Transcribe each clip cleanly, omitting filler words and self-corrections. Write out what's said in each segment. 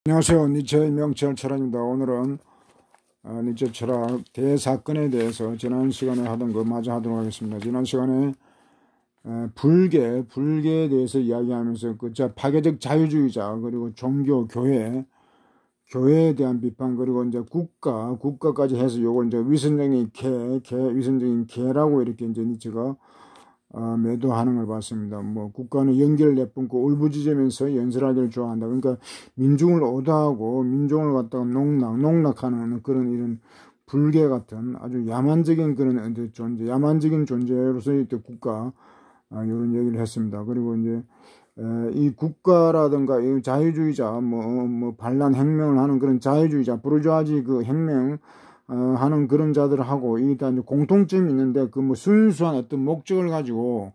안녕하세요. 니체의 명철 철학입니다. 오늘은 니체 철학 대사건에 대해서 지난 시간에 하던 거 마저 하도록 하겠습니다. 지난 시간에 불교에 대해서 이야기하면서 파괴적 자유주의자 그리고 종교, 교회에 대한 비판 그리고 이제 국가까지 해서 요걸 이제 위선적인 개라고 이렇게 이제 니체가 매도하는 걸 봤습니다. 뭐 국가는 연기를 내뿜고 울부짖으면서 연설하기를 좋아한다. 그러니까 민중을 오도하고 민중을 갖다가 농락하는 그런 이런 불개 같은 아주 야만적인 그런 존재, 야만적인 존재로서 이때 국가 이런 얘기를 했습니다. 그리고 이제 이 국가라든가 이 자유주의자 뭐 반란 혁명을 하는 그런 자유주의자 부르주아지 그 혁명 하는 그런 자들하고 일단 공통점이 있는데 그 뭐 순수한 어떤 목적을 가지고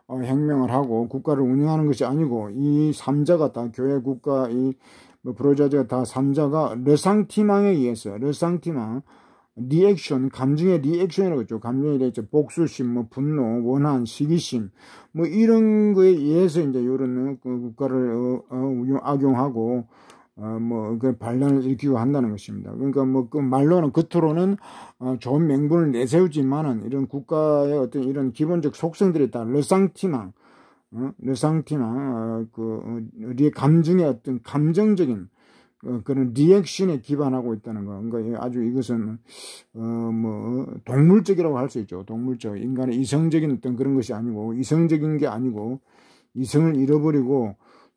혁명을 하고 국가를 운영하는 것이 아니고 이 삼자가 다 교회, 국가, 이 뭐 브로자제가 다 삼자가 르상티망에 의해서 리액션, 감정의 리액션이라고 했죠. 감정에 대해서 복수심, 뭐 분노, 원한, 시기심, 뭐 이런 거에 의해서 이제 이런 국가를 악용하고 그 반란을 일으키고 한다는 것입니다. 그러니까 그 말로는 겉으로는 좋은 명분을 내세우지만은 이런 국가의 어떤 이런 기본적 속성들에 따라 우리의 감정의 어떤 감정적인 그런 리액션에 기반하고 있다는 거. 그러니까 아주 이것은 동물적이라고 할 수 있죠. 동물적 인간의 이성적인 어떤 그런 것이 아니고 이성적인 게 아니고 이성을 잃어버리고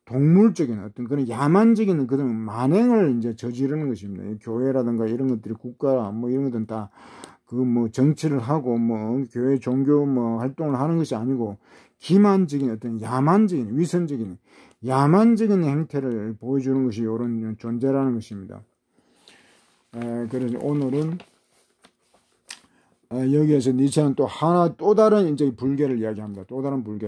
동물적인 어떤 그런 야만적인 그런 만행을 이제 저지르는 것입니다. 교회라든가 이런 것들이 국가 뭐 이런 것들은 다 그 뭐 정치를 하고 뭐 교회 종교 뭐 활동을 하는 것이 아니고 기만적인 어떤 야만적인 위선적인 야만적인 행태를 보여주는 것이 이런 존재라는 것입니다. 그래서 오늘은 여기에서 니체는 또 다른 이제 불교를 이야기합니다. 또 다른 불교.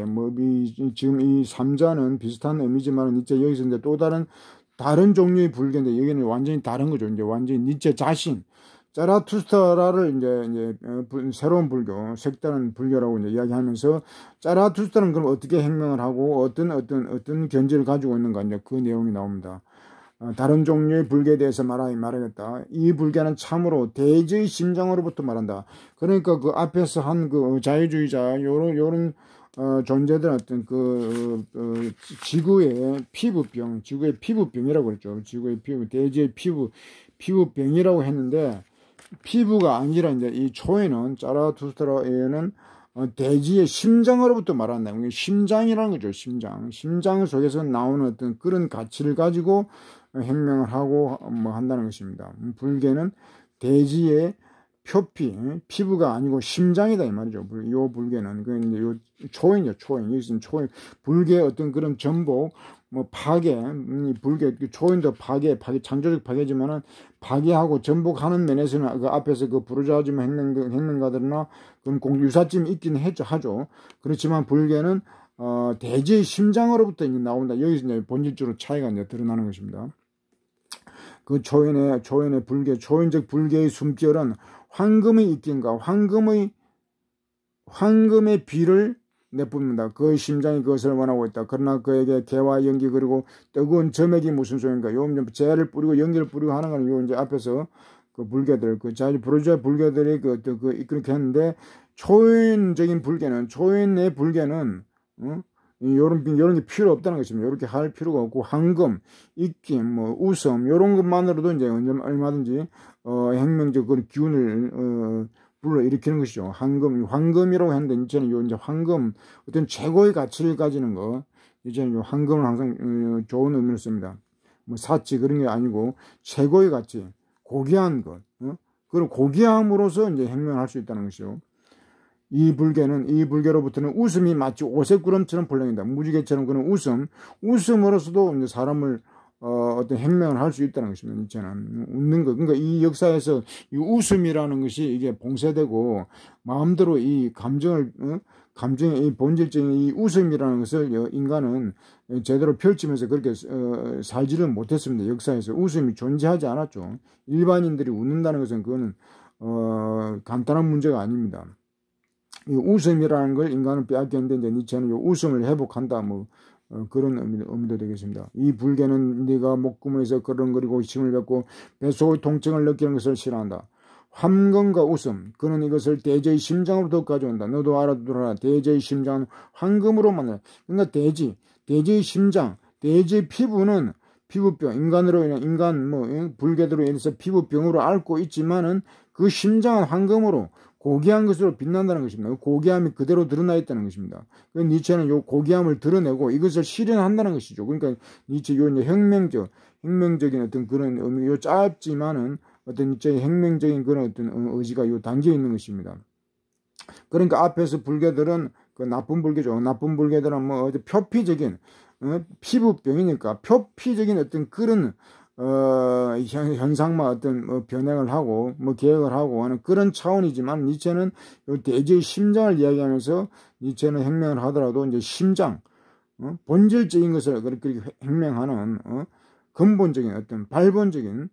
지금 이 삼자는 비슷한 의미지만 니체 여기서 이제 또 다른 종류의 불교인데 여기는 완전히 다른 거죠. 이제 완전히 니체 자신. 자라투스트라를 이제 새로운 불교, 색다른 불교라고 이제 이야기하면서 자라투스트라는 그럼 어떻게 혁명을 하고 어떤 견지를 가지고 있는가 이제 그 내용이 나옵니다. 다른 종류의 불교에 대해서 말하겠다. 이 불교는 참으로 대지의 심장으로부터 말한다. 그러니까 그 앞에서 한 그 자유주의자 요런 존재들 어떤 지구의 피부병이라고 그랬죠. 대지의 피부병이라고 했는데 피부가 아니라 이제 이 초에는 자라투스트라에는 대지의 심장으로부터 말한다. 심장이라는 거죠. 심장 속에서 나오는 어떤 그런 가치를 가지고 혁명을 하고 뭐 한다는 것입니다. 불교는 대지의 피부가 아니고 심장이다 이 말이죠. 요 불교는 그 이제 요 초인이요. 여기서는 초인 불교의 어떤 그런 전복 뭐 파괴, 불교 초인도 파괴 창조적 파괴지만은 파괴하고 전복하는 면에서는 그 앞에서 그 부르주아지마 혁명가들이나 그런 유사점이 있긴 하죠. 그렇지만 불교는 대지의 심장으로부터 이제 나온다. 여기서 이제 본질적으로 차이가 이제 드러나는 것입니다. 그 초인의 초인적 불교의 숨결은 황금의 입김과 황금의 비를 내뿜는다. 그의 심장이 그것을 원하고 있다. 그러나 그에게 개와 연기 그리고 뜨거운 점액이 무슨 소용인가? 요 재를 뿌리고 연기를 뿌리고 하는 건 요 이제 앞에서 그 불교들 부르주아 불교들이 그렇게 했는데 초인의 불교는 요런 게 필요 없다는 것입니다. 요렇게 할 필요가 없고 황금, 입김, 뭐 웃음 요런 것만으로도 이제 얼마든지 혁명적 그런 기운을 불러 일으키는 것이죠. 황금이라고 했는데 이제는 이제 황금 어떤 최고의 가치를 가지는 거 이제는 요 황금을 항상 좋은 의미로 씁니다. 뭐 사치 그런 게 아니고 최고의 가치, 고귀한 것, 그런 고귀함으로써 이제 혁명을 할 수 있다는 것이죠. 이 불교로부터는 웃음이 마치 오색구름처럼 벌렁인다. 무지개처럼 그런 웃음으로서도 이제 사람을 어떤 혁명을 할 수 있다는 것입니다. 이제는 웃는 것. 그러니까 이 역사에서 이 웃음이라는 것이 이게 봉쇄되고 마음대로 이 감정의 이 본질적인 이 웃음이라는 것을 인간은 제대로 펼치면서 그렇게 살지를 못했습니다. 역사에서 웃음이 존재하지 않았죠. 일반인들이 웃는다는 것은 그거는 간단한 문제가 아닙니다. 이 웃음이라는 걸 인간은 빼앗겼는데 이제 니체는 이 웃음을 회복한다. 뭐 그런 의미도 되겠습니다. 이 불개는 네가 목구멍에서 걸렁거리고 힘을 뱉고 뱃속의 통증을 느끼는 것을 싫어한다. 황금과 웃음, 그는 이것을 대제의 심장으로부터 가져온다. 너도 알아두라. 대제의 심장은 황금으로 만든다. 그러니까 대제의 심장, 대제의 피부는 피부병, 인간으로 인한 인간 불개도로 인해서 피부병으로 앓고 있지만은 그 심장은 황금으로 고귀한 것으로 빛난다는 것입니다. 고귀함이 그대로 드러나 있다는 것입니다. 니체는 요 고귀함을 드러내고 이것을 실현한다는 것이죠. 그러니까 니체 요 이제 혁명적인 어떤 그런 의미, 요 짧지만은 어떤 니체의 혁명적인 그런 어떤 의지가 요 담겨 있는 것입니다. 그러니까 앞에서 불개들은 그 나쁜 불개죠. 나쁜 불개들은 뭐 표피적인 피부병이니까 표피적인 어떤 그런 현상만 어떤 변형을 하고 계획을 하고 하는 그런 차원이지만 니체는 요 대제의 심장을 이야기하면서 니체는 혁명을 하더라도 이제 심장 본질적인 것을 그렇게 혁명하는 근본적인 어떤 발본적인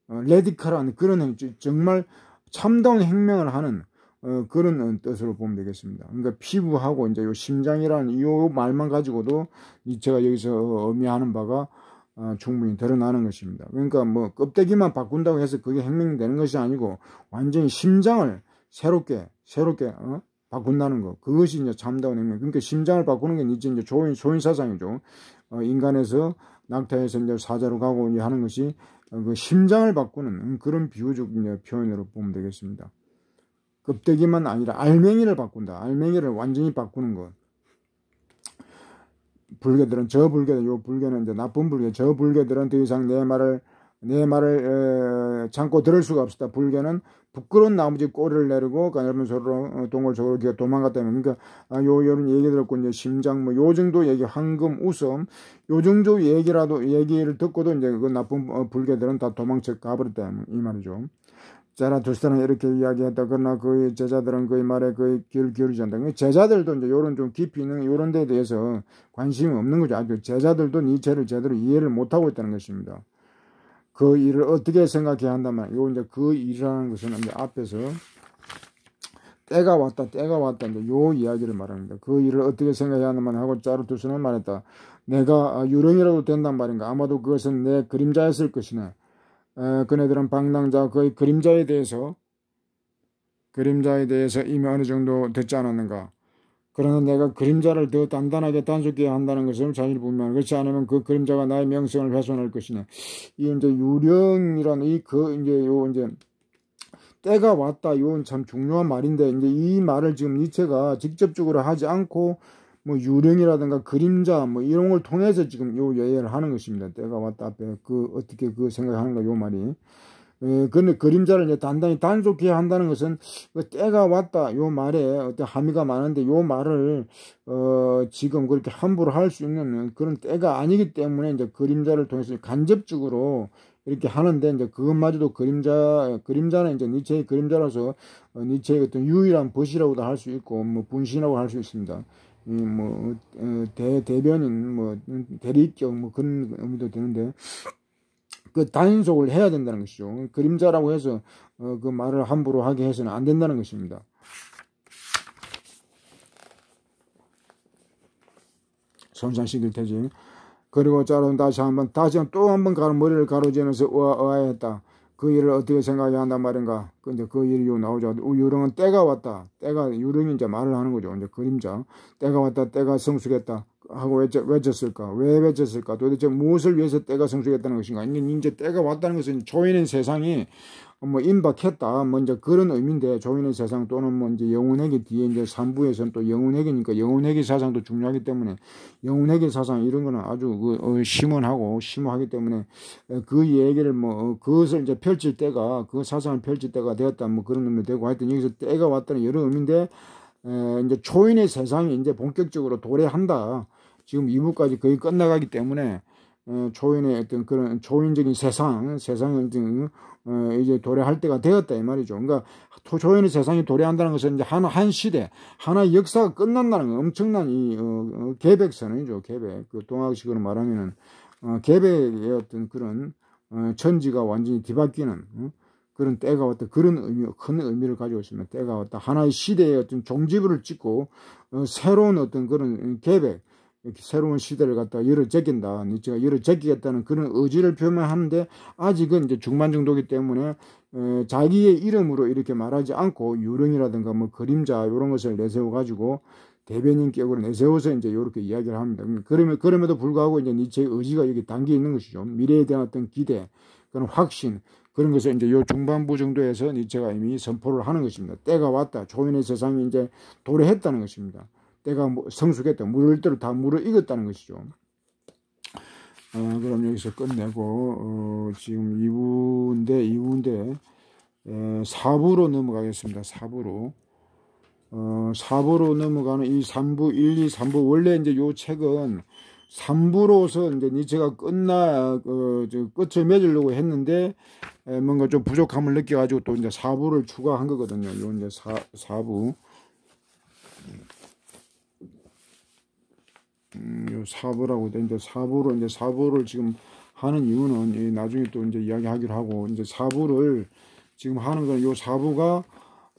레디컬한 그런 정말 참다운 혁명을 하는 그런 뜻으로 보면 되겠습니다. 그러니까 피부하고 이제 요 심장이라는 요 말만 가지고도 니체가 여기서 의미하는 바가 충분히 드러나는 것입니다. 그러니까 뭐 껍데기만 바꾼다고 해서 그게 혁명이 되는 것이 아니고 완전히 심장을 새롭게 바꾼다는 것. 그것이 이제 참다운 혁명. 그러니까 심장을 바꾸는 게 이제 조인 사상이죠. 인간에서 낙타에서 이제 사자로 가고 이제 하는 것이 그 심장을 바꾸는 그런 비유적 표현으로 보면 되겠습니다. 껍데기만 아니라 알맹이를 바꾼다. 알맹이를 완전히 바꾸는 것. 불개들은 요 불개는 이제 나쁜 불개. 저 불개들은 더 이상 내 말을 참고 들을 수가 없었다. 불개는 부끄러운 나머지 꼬리를 내리고 가냘픈 소리로 동굴 속으로 도망갔다면 그러니까 요런 얘기 들었고 이제 심장 요 정도 얘기 황금 웃음 요 정도 얘기를 듣고도 이제 그 나쁜 불개들은 다 도망쳐 가버렸다 이 말이죠. 자라투스는 이렇게 이야기했다. 그러나 그의 제자들은 그의 말에 그의 귀를 기울이지 않다. 제자들도 이제 요런 좀 깊이 있는 요런 데에 대해서 관심이 없는 거죠. 아주 제자들도 니체를 제대로 이해를 못하고 있다는 것입니다. 그 일을 어떻게 생각해야 한다면, 이제 그 일이라는 것은 이제 앞에서 때가 왔다, 이제 요 이야기를 말합니다. 그 일을 어떻게 생각해야 한다면 하고 자라투스는 말했다. 내가 유령이라도 된단 말인가. 아마도 그것은 내 그림자였을 것이네. 그네들은 방랑자 그의 그림자에 대해서 이미 어느 정도 듣지 않았는가. 그러나 내가 그림자를 더 단단하게 단속해야 한다는 것을 자신이 분명하다. 그렇지 않으면 그 그림자가 나의 명성을 훼손할 것이네. 이 이제 유령이라는 이제 때가 왔다. 이건 참 중요한 말인데 이제 이 말을 지금 니체가 직접적으로 하지 않고 유령이라든가 그림자 이런 걸 통해서 지금 요 예언을 하는 것입니다. 때가 왔다 앞에 어떻게 생각하는가 요 말이. 근데 그림자를 이제 단단히 단속해야 한다는 것은 때가 왔다 요 말에 어떤 함의가 많은데 요 말을 지금 그렇게 함부로 할 수 있는 그런 때가 아니기 때문에 이제 그림자를 통해서 간접적으로 이렇게 하는데 이제 그것마저도 그림자는 이제 니체의 그림자라서 니체의 어떤 유일한 벗이라고도 할 수 있고 분신이라고 할 수 있습니다. 대변인 대리격 그런 의미도 되는데 그 단속을 해야 된다는 것이죠. 그림자라고 해서 그 말을 함부로 하게 해서는 안 된다는 것입니다. 손상시킬 테지. 그리고 자로는 다시 한번 또 한번 머리를 가로지면서 의아했다. 그 일을 어떻게 생각해야 한단 말인가. 이제 그 일이 나오죠. 유령은 때가 왔다. 유령이 이제 말을 하는 거죠. 이제 그림자. 때가 왔다. 때가 성숙했다. 하고 외쳤을까? 왜 외쳤을까? 도대체 무엇을 위해서 때가 성숙했다는 것인가? 이제 때가 왔다는 것은 조인의 세상이 임박했다. 이제 그런 의미인데, 조인의 세상 또는 이제 영혼회계 뒤에 이제 3부에서는 또 영혼회계니까 영혼회계 사상도 중요하기 때문에 영혼회계 사상 이런 거는 아주 심오하기 때문에 그 얘기를 그것을 이제 펼칠 때가, 그 사상을 펼칠 때가 되었다. 그런 의미 되고 하여튼 여기서 때가 왔다는 여러 의미인데, 이제 초인의 세상이 이제 본격적으로 도래한다. 지금 2부까지 거의 끝나가기 때문에 초인의 어떤 그런 초인적인 세상을 이제 도래할 때가 되었다 이 말이죠. 그러니까 초인의 세상이 도래한다는 것은 이제 한 시대, 하나의 역사가 끝난다는 엄청난 계백선언이죠. 계백. 그 동학식으로 말하면은 계백의 어떤 그런 천지가 완전히 뒤바뀌는 그런 때가 왔다. 그런 큰 의미를 가지고 있습니다. 때가 왔다. 하나의 시대의 어떤 종지부를 찍고 새로운 어떤 그런 계백, 새로운 시대를 갖다가 열어 제낀다. 니체가 열어 제끼겠다는 그런 의지를 표명하는데 아직은 이제 중반 정도이기 때문에 자기의 이름으로 이렇게 말하지 않고 유령이라든가 뭐 그림자 이런 것을 내세워 가지고 대변인격으로 내세워서 이제 이렇게 이야기를 합니다. 그럼에도 불구하고 이제 니체의 의지가 여기 담겨 있는 것이죠. 미래에 대한 어떤 기대, 그런 확신, 그런 것을 이제 요 중반부 정도에서 니체가 이미 선포를 하는 것입니다. 때가 왔다. 초인의 세상이 이제 도래했다는 것입니다. 때가 성숙했다. 물을 대로 다 물을 익었다는 것이죠. 그럼 여기서 끝내고, 지금 2부인데, 4부로 넘어가겠습니다. 4부로. 4부로 넘어가는 이 3부, 1, 2, 3부. 원래 이제 요 책은 3부로서 이제 니체가 끝을 맺으려고 했는데, 뭔가 좀 부족함을 느껴가지고 또 이제 4부를 추가한 거거든요. 요 이제 4부. 요 4부라고 돼. 이제 4부를 지금 하는 이유는 나중에 또 이제 이야기하기로 하고, 이제 4부를 지금 하는 건 요 4부가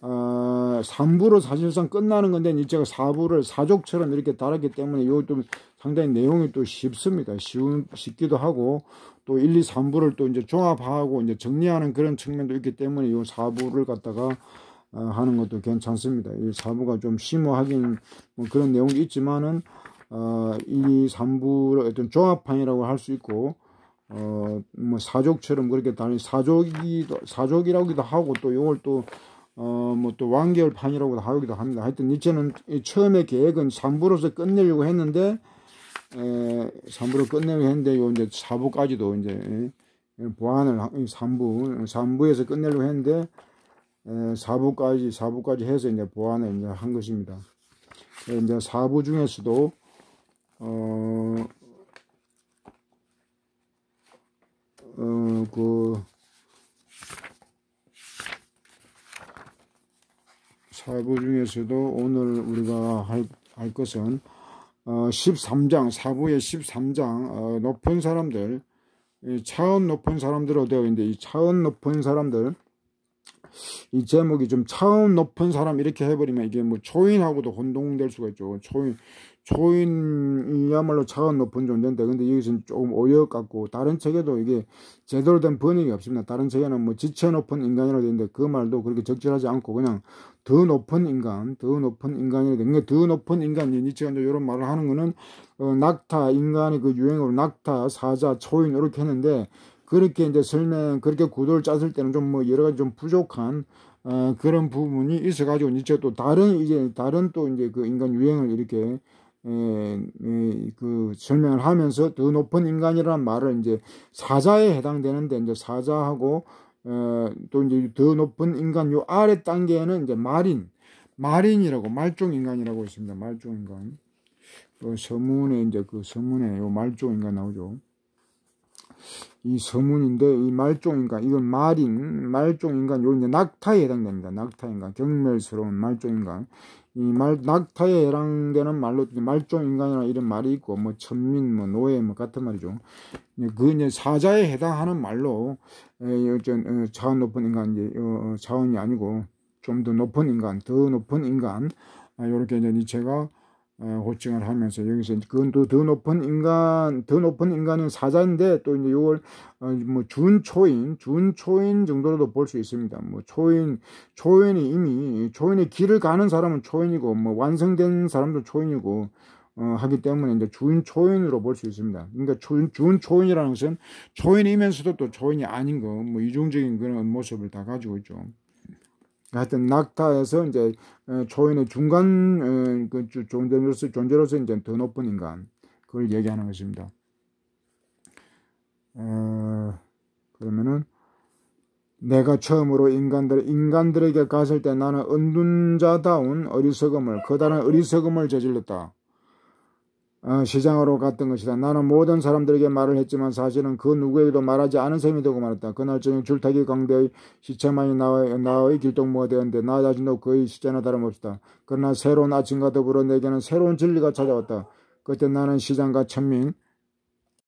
3부로 사실상 끝나는 건데 니체가 4부를 사족처럼 이렇게 달았기 때문에 요 좀 상당히 내용이 또 쉽습니다. 쉽기도 하고 또 1, 2, 3부를 또 이제 종합하고 이제 정리하는 그런 측면도 있기 때문에 요 4부를 갖다가 하는 것도 괜찮습니다. 이 4부가 좀 심오하긴 뭐 그런 내용이 있지만은 1, 2, 3부를 어떤 종합판이라고 할 수 있고 뭐 사족처럼 그렇게 다니 사족이라고도 하고 또 요걸 또 뭐 또 완결판이라고도 하기도 합니다. 하여튼 니체는 처음에 계획은 3부로서 끝내려고 했는데 3부로 끝내려고 했는데 요 이제 4부까지도 이제 보완을 3부에서 끝내려고 했는데 4부까지 해서 이제 보완을 이제 한 것입니다. 이제 4부 중에서도 4부 중에서도 오늘 우리가 할 것은 13장, 4부의 13장, 높은 사람들, 차원 높은 사람들로 되어 있는데, 이 차원 높은 사람들, 이 제목이 좀 차원 높은 사람 이렇게 해버리면 이게 뭐 초인하고도 혼동될 수가 있죠. 초인이야말로 차원 높은 존재인데, 근데 여기서는 조금 오역 같고, 다른 책에도 이게 제대로 된 번역이 없습니다. 다른 책에는 뭐 지체 높은 인간이라고 되어 있는데, 그 말도 그렇게 적절하지 않고, 그냥 더 높은 인간이라고 되어 있는데, 더 높은 인간, 니체가 이제 이런 말을 하는 거는, 낙타, 인간의 그 유행어로 낙타, 사자, 초인, 이렇게 했는데, 그렇게 이제 그렇게 구도를 짰을 때는 좀 뭐 여러 가지 좀 부족한, 그런 부분이 있어가지고, 니체가 또 다른 또 이제 그 인간 유행을 이렇게, 그 설명을 하면서 더 높은 인간이라는 말을 이제 사자에 해당되는데, 이제 사자하고, 또 이제 더 높은 인간 요 아래 단계에는 이제 말인이라고, 말종인간이라고 있습니다. 말종인간. 서문에 이제 그 서문에 요 말종인간 나오죠. 이 서문인데 이 말종인간, 이건 말종인간, 요 이제 낙타에 해당됩니다. 낙타인간, 경멸스러운 말종인간. 낙타에 해당되는 말로 말종인간이라는 이런 말이 있고, 뭐 천민, 뭐 노예, 뭐 같은 말이죠. 그 이제 사자에 해당하는 말로 차원 높은 인간, 이제 차원이 아니고 좀 더 높은 인간, 더 높은 인간, 요렇게 이제 니체가 호칭을 하면서, 여기서 그건 또 더 높은 인간은 사자인데, 또 이제 요걸 뭐 준초인 정도로도 볼 수 있습니다. 뭐 초인이 이미 초인의 길을 가는 사람은 초인이고, 뭐 완성된 사람도 초인이고 하기 때문에 이제 준초인으로 볼 수 있습니다. 그러니까 준초인이라는 것은 초인이면서도 또 초인이 아닌 거, 뭐 이중적인 그런 모습을 다 가지고 있죠. 하여튼 낙타에서 이제 초인의 중간 그 존재로서 이제 더 높은 인간, 그걸 얘기하는 것입니다. 그러면은 내가 처음으로 인간들에게 갔을 때 나는 은둔자다운 커다란 어리석음을 저질렀다. 시장으로 갔던 것이다. 나는 모든 사람들에게 말을 했지만 사실은 그 누구에게도 말하지 않은 셈이 되고 말았다. 그날 저녁 줄타기 광대의 시체만이 나의 길동무가 되었는데 나 자신도 거의 시체나 다름없었다. 그러나 새로운 아침과 더불어 내게는 새로운 진리가 찾아왔다. 그때 나는 시장과 천민,